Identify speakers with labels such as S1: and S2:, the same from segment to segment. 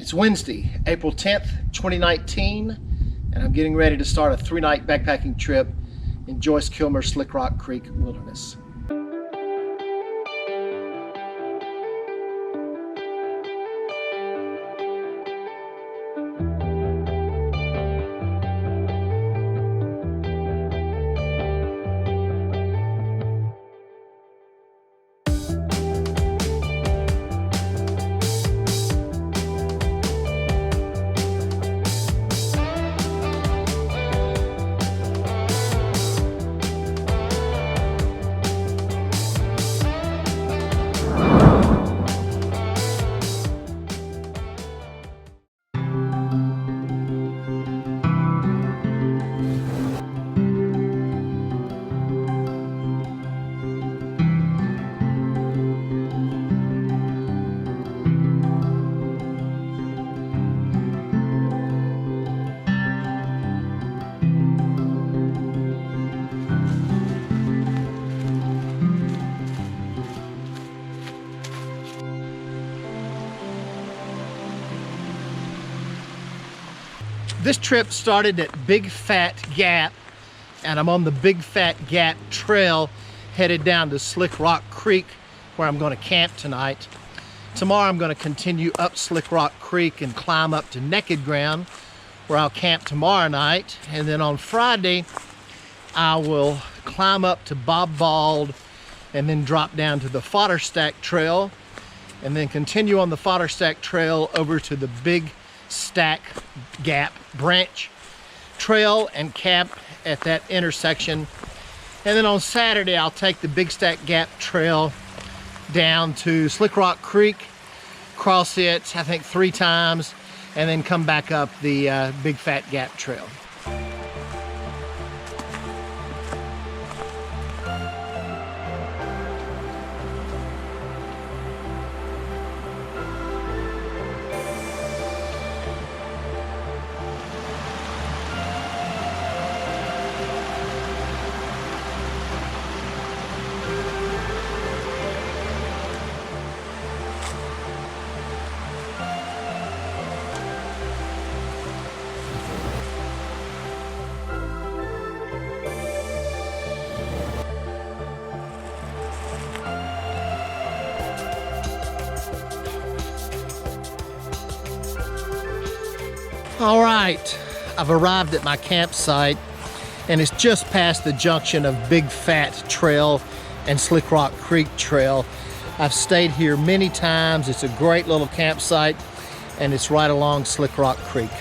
S1: It's Wednesday, April 10th, 2019, and I'm getting ready to start a 3-night backpacking trip in Joyce Kilmer-Slickrock Creek Wilderness. This trip started at Big Fat Gap, and I'm on the Big Fat Gap Trail headed down to Slickrock Creek, where I'm going to camp tonight. Tomorrow I'm going to continue up Slickrock Creek and climb up to Naked Ground, where I'll camp tomorrow night. And then on Friday I will climb up to Bob Bald and then drop down to the Fodderstack Trail, and then continue on the Fodderstack Trail over to the Big Stack Gap branch trail and camp at that intersection. And then on Saturday I'll take the Big Stack Gap Trail down to Slickrock Creek, cross it I think 3 times, and then come back up the Big Fat Gap Trail. All right, I've arrived at my campsite, and it's just past the junction of Big Fat Trail and Slickrock Creek Trail. I've stayed here many times. It's a great little campsite, and it's right along Slickrock Creek.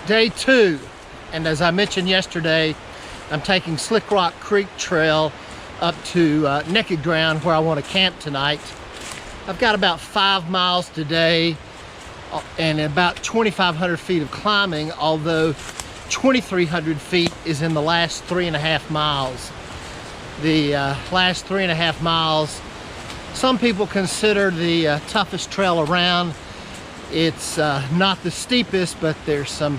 S1: Day 2, and as I mentioned yesterday, I'm taking Slickrock Creek Trail up to Naked Ground, where I want to camp tonight. I've got about 5 miles today and about 2,500 feet of climbing, although 2,300 feet is in the last 3.5 miles. The last 3.5 miles, some people consider the toughest trail around. It's not the steepest, but there's some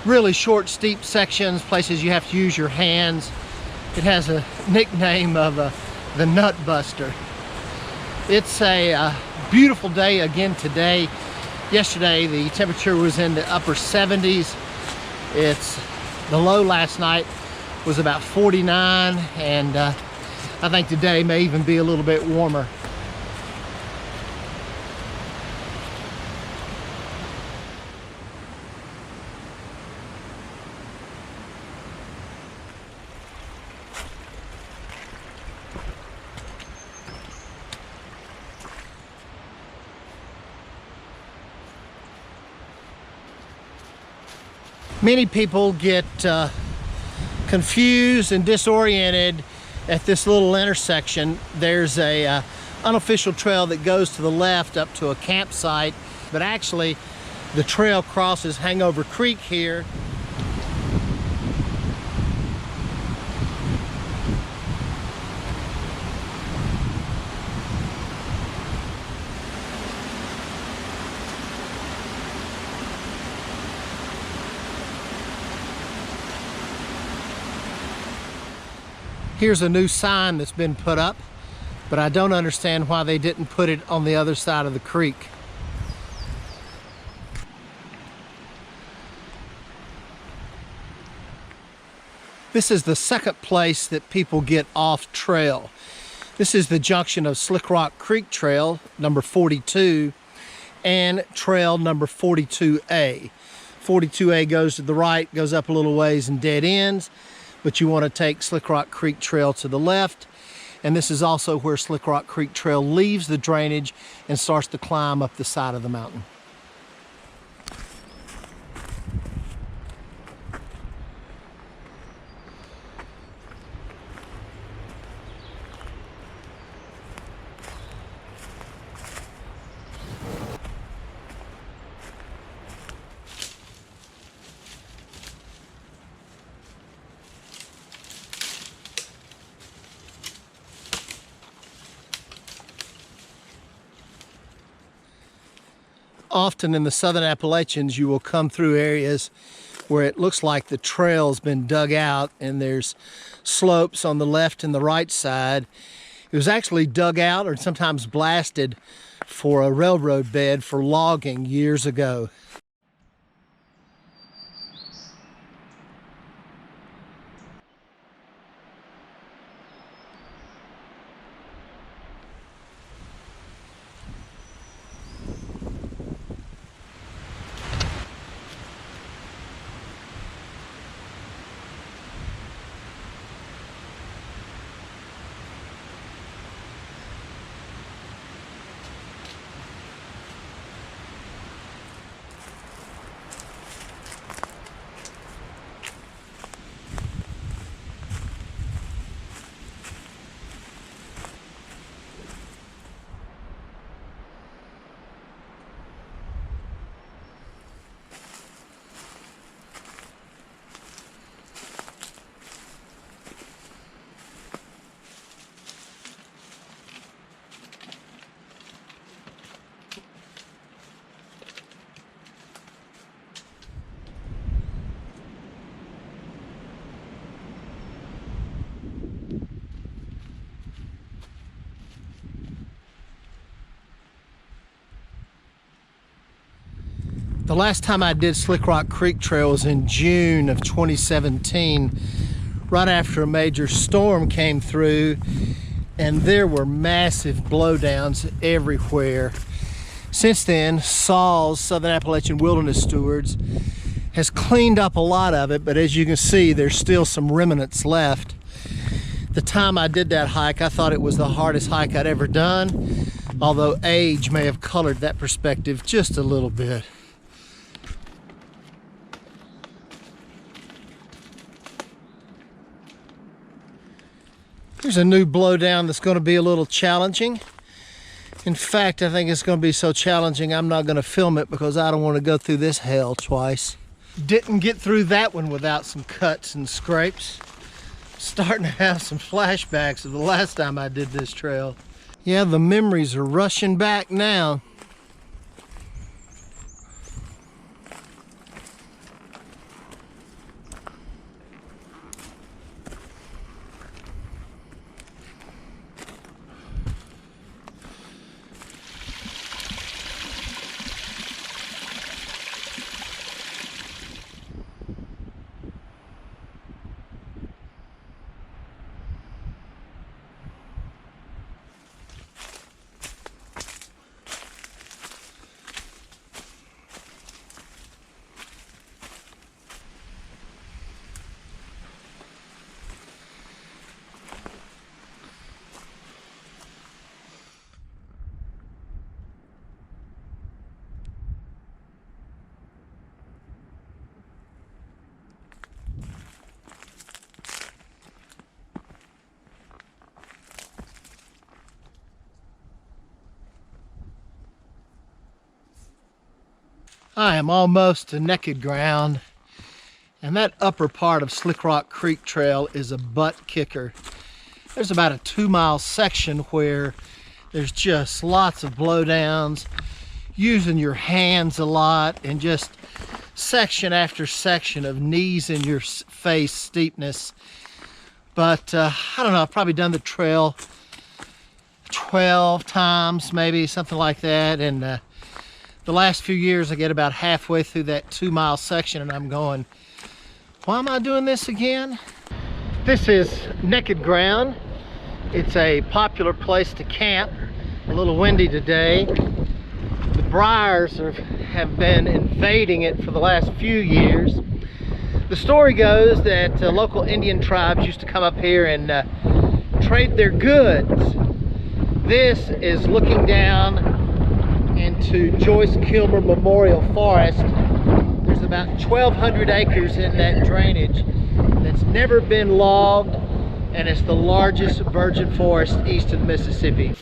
S1: really short, steep sections, places you have to use your hands. It has a nickname of the Nutbuster. It's a beautiful day again today. Yesterday the temperature was in the upper 70s. The low last night was about 49, and I think today may even be a little bit warmer. Many people get confused and disoriented at this little intersection. There's a unofficial trail that goes to the left up to a campsite, but actually the trail crosses Hangover Creek here. Here's a new sign that's been put up, but I don't understand why they didn't put it on the other side of the creek. This is the second place that people get off trail. This is the junction of Slickrock Creek Trail, number 42, and trail number 42A. 42A goes to the right, goes up a little ways and dead ends. But you want to take Slickrock Creek Trail to the left, and this is also where Slickrock Creek Trail leaves the drainage and starts to climb up the side of the mountain. Often in the southern Appalachians, you will come through areas where it looks like the trail's been dug out and there's slopes on the left and the right side. It was actually dug out or sometimes blasted for a railroad bed for logging years ago. The last time I did Slickrock Creek Trail was in June of 2017, right after a major storm came through, and there were massive blowdowns everywhere. Since then, SAWS, Southern Appalachian Wilderness Stewards, has cleaned up a lot of it, but as you can see, there's still some remnants left. The time I did that hike, I thought it was the hardest hike I'd ever done, although age may have colored that perspective just a little bit. Here's a new blowdown that's going to be a little challenging. In fact, I think it's going to be so challenging I'm not going to film it because I don't want to go through this hell twice. Didn't get through that one without some cuts and scrapes. Starting to have some flashbacks of the last time I did this trail. Yeah, the memories are rushing back now. I am almost to naked ground, and that upper part of Slickrock Creek Trail is a butt kicker. There's about a 2-mile section where there's just lots of blowdowns, using your hands a lot, and just section after section of knees in your face steepness. But I don't know, I've probably done the trail 12 times, maybe something like that, and the last few years I get about halfway through that 2-mile section and I'm going, why am I doing this again? This is naked ground. It's a popular place to camp. A little windy today. The briars have been invading it for the last few years. The story goes that local Indian tribes used to come up here and trade their goods. This is looking down into Joyce Kilmer Memorial Forest. There's about 1,200 acres in that drainage that's never been logged, and it's the largest virgin forest east of the Mississippi.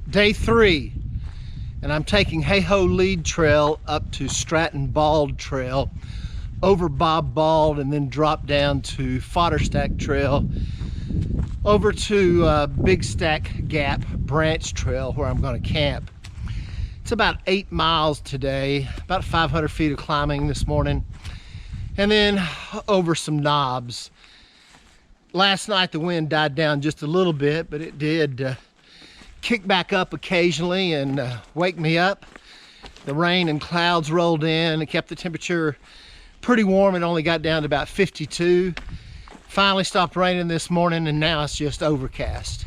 S1: Day 3, and I'm taking Hey-Ho Lead Trail up to Stratton Bald Trail, over Bob Bald, and then drop down to Fodderstack Trail, over to Big Fat Gap Branch Trail where I'm going to camp. It's about 8 miles today, about 500 feet of climbing this morning, and then over some knobs. Last night the wind died down just a little bit, but it did kick back up occasionally and wake me up. The rain and clouds rolled in. It kept the temperature pretty warm. It only got down to about 52. Finally stopped raining this morning, and now it's just overcast.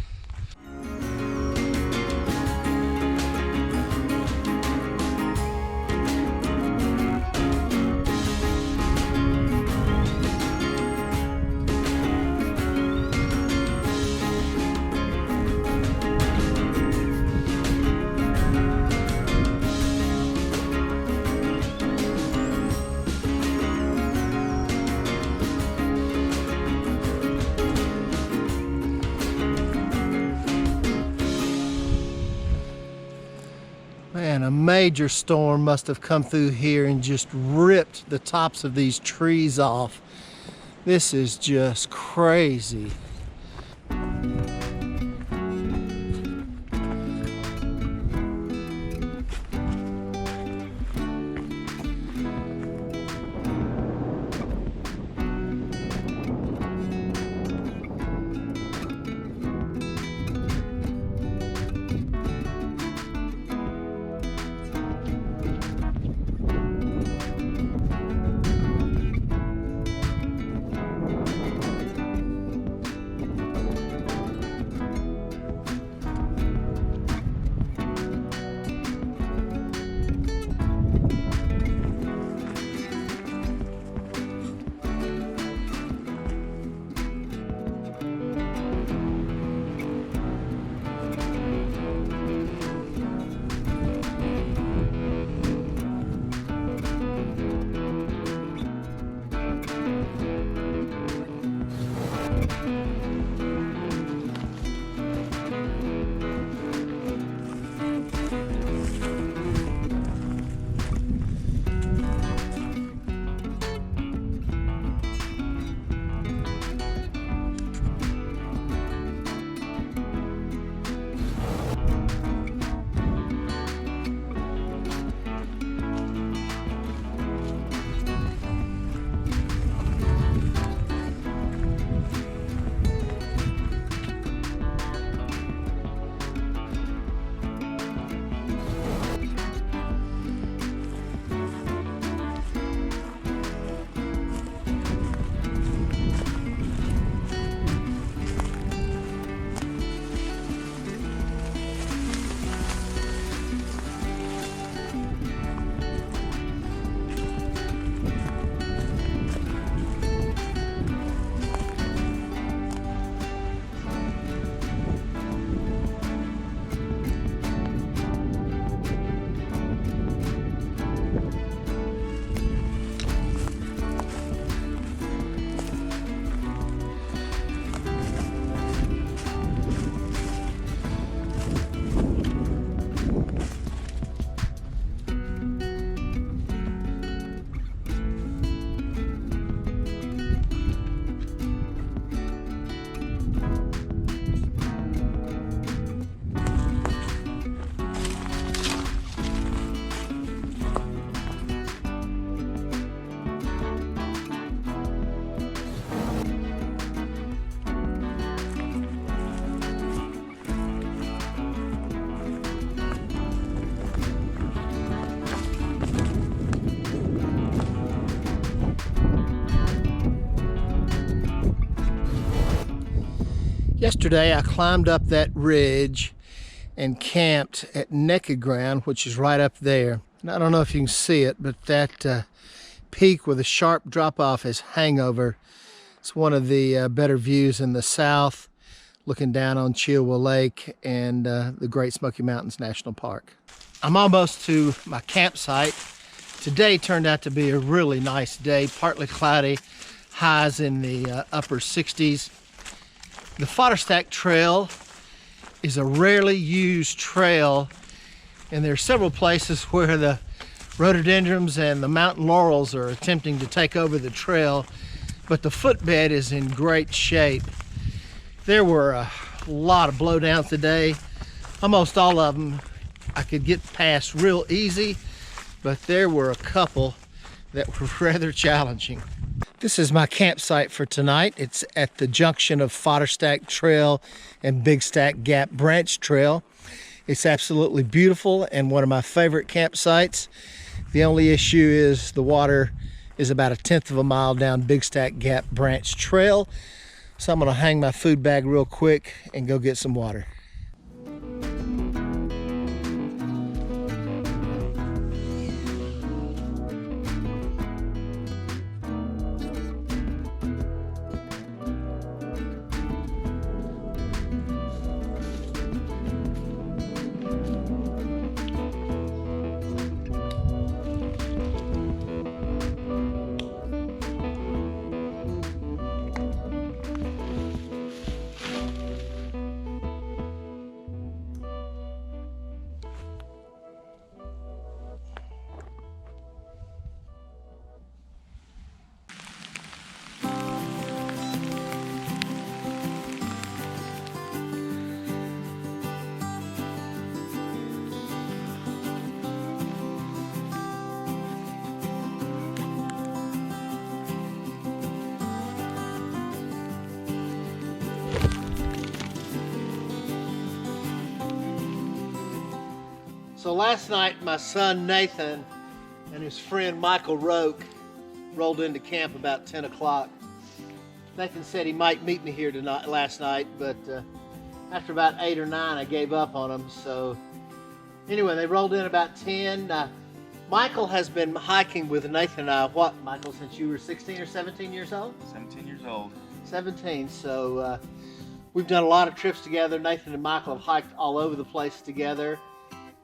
S1: Man, a major storm must have come through here and just ripped the tops of these trees off. This is just crazy. Yesterday I climbed up that ridge and camped at Naked Ground, which is right up there. And I don't know if you can see it, but that peak with a sharp drop off is Hangover. It's one of the better views in the south, looking down on Chilwa Lake and the Great Smoky Mountains National Park. I'm almost to my campsite. Today turned out to be a really nice day, partly cloudy, highs in the upper 60s. The Fodderstack Trail is a rarely used trail, and there are several places where the rhododendrons and the mountain laurels are attempting to take over the trail, but the footbed is in great shape. There were a lot of blowdowns today. Almost all of them I could get past real easy, but there were a couple that were rather challenging. This is my campsite for tonight. It's at the junction of Fodderstack Trail and Big Fat Gap Branch Trail. It's absolutely beautiful and one of my favorite campsites. The only issue is the water is about 1/10 of a mile down Big Fat Gap Branch Trail. So I'm gonna hang my food bag real quick and go get some water. So last night, my son Nathan and his friend Michael Roke rolled into camp about 10 o'clock. Nathan said he might meet me here last night, but after about 8 or 9, I gave up on him. So anyway, they rolled in about 10. Michael has been hiking with Nathan and I, what, Michael, since you were 16 or 17 years old?
S2: 17 years old.
S1: 17, so we've done a lot of trips together. Nathan and Michael have hiked all over the place together.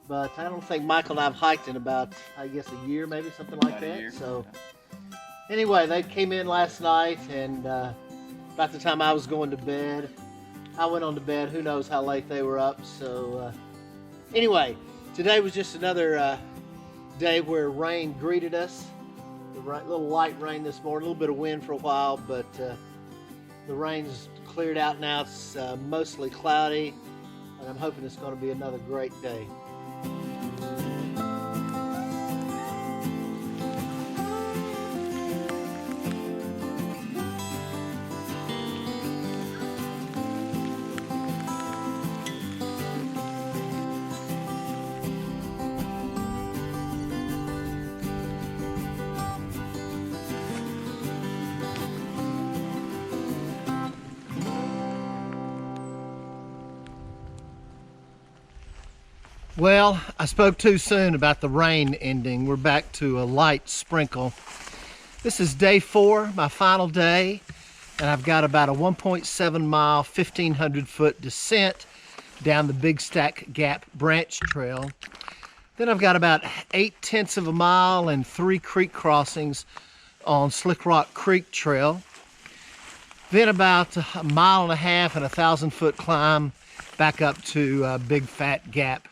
S1: But I don't think Michael and I have hiked in about, I guess, a year, maybe something like that. So anyway, they came in last night, and about the time I was going to bed, I went on to bed. Who knows how late they were up. So anyway, today was just another day where rain greeted us. The little light rain this morning, a little bit of wind for a while, but the rain's cleared out now. It's mostly cloudy, and I'm hoping it's going to be another great day. Well, I spoke too soon about the rain ending. We're back to a light sprinkle. This is day 4, my final day, and I've got about a 1.7 mile, 1,500 foot descent down the Big Fat Gap Branch Trail. Then I've got about 8/10 of a mile and 3 creek crossings on Slickrock Creek Trail. Then about a mile and a half and a 1,000 foot climb back up to Big Fat Gap.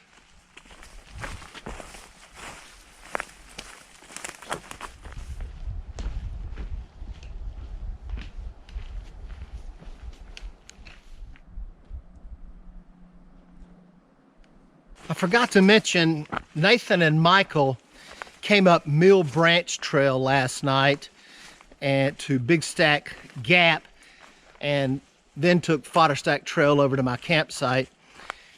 S1: I forgot to mention, Nathan and Michael came up Mill Branch Trail last night and to Big Fat Gap, and then took Fodderstack Trail over to my campsite.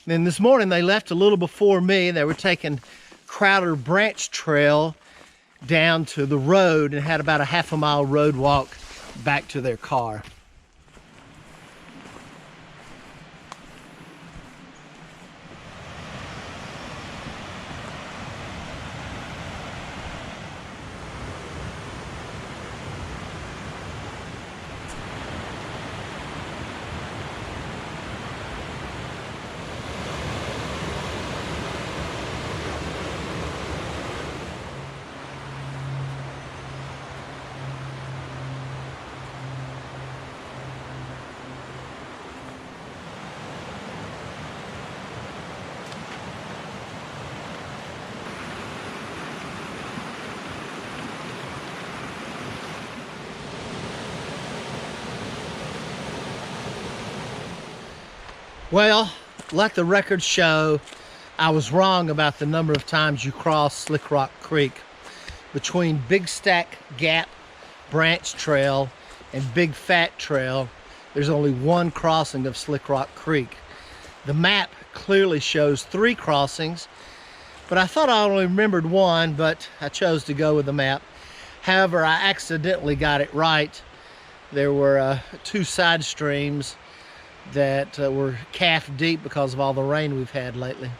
S1: And then this morning they left a little before me. They were taking Crowder Branch Trail down to the road and had about a half a mile road walk back to their car. Well, like the records show, I was wrong about the number of times you cross Slickrock Creek. Between Big Fat Gap Branch Trail and Big Fat Trail, there's only one crossing of Slickrock Creek. The map clearly shows 3 crossings, but I thought I only remembered one, but I chose to go with the map. However, I accidentally got it right. There were 2 side streams that were calf deep because of all the rain we've had lately.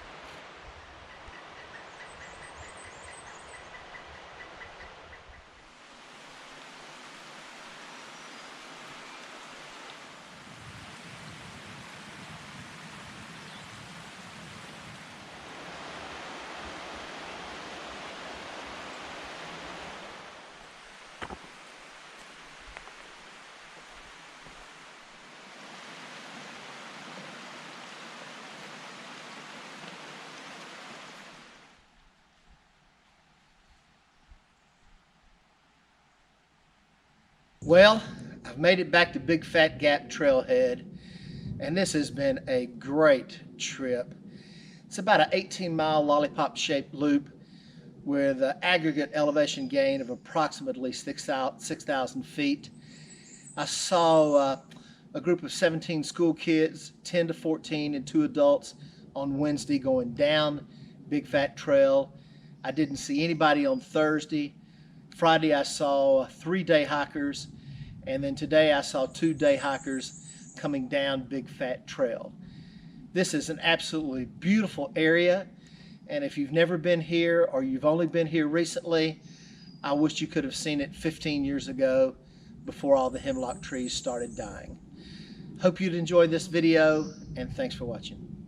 S1: Well, I've made it back to Big Fat Gap Trailhead, and this has been a great trip. It's about an 18-mile lollipop-shaped loop with an aggregate elevation gain of approximately 6,000 feet. I saw a group of 17 school kids, 10 to 14, and 2 adults on Wednesday going down Big Fat Trail. I didn't see anybody on Thursday. Friday I saw 3 day hikers, and then today I saw 2 day hikers coming down Big Fat Trail. This is an absolutely beautiful area, and if you've never been here or you've only been here recently, I wish you could have seen it 15 years ago before all the hemlock trees started dying. Hope you'd enjoy this video, and thanks for watching.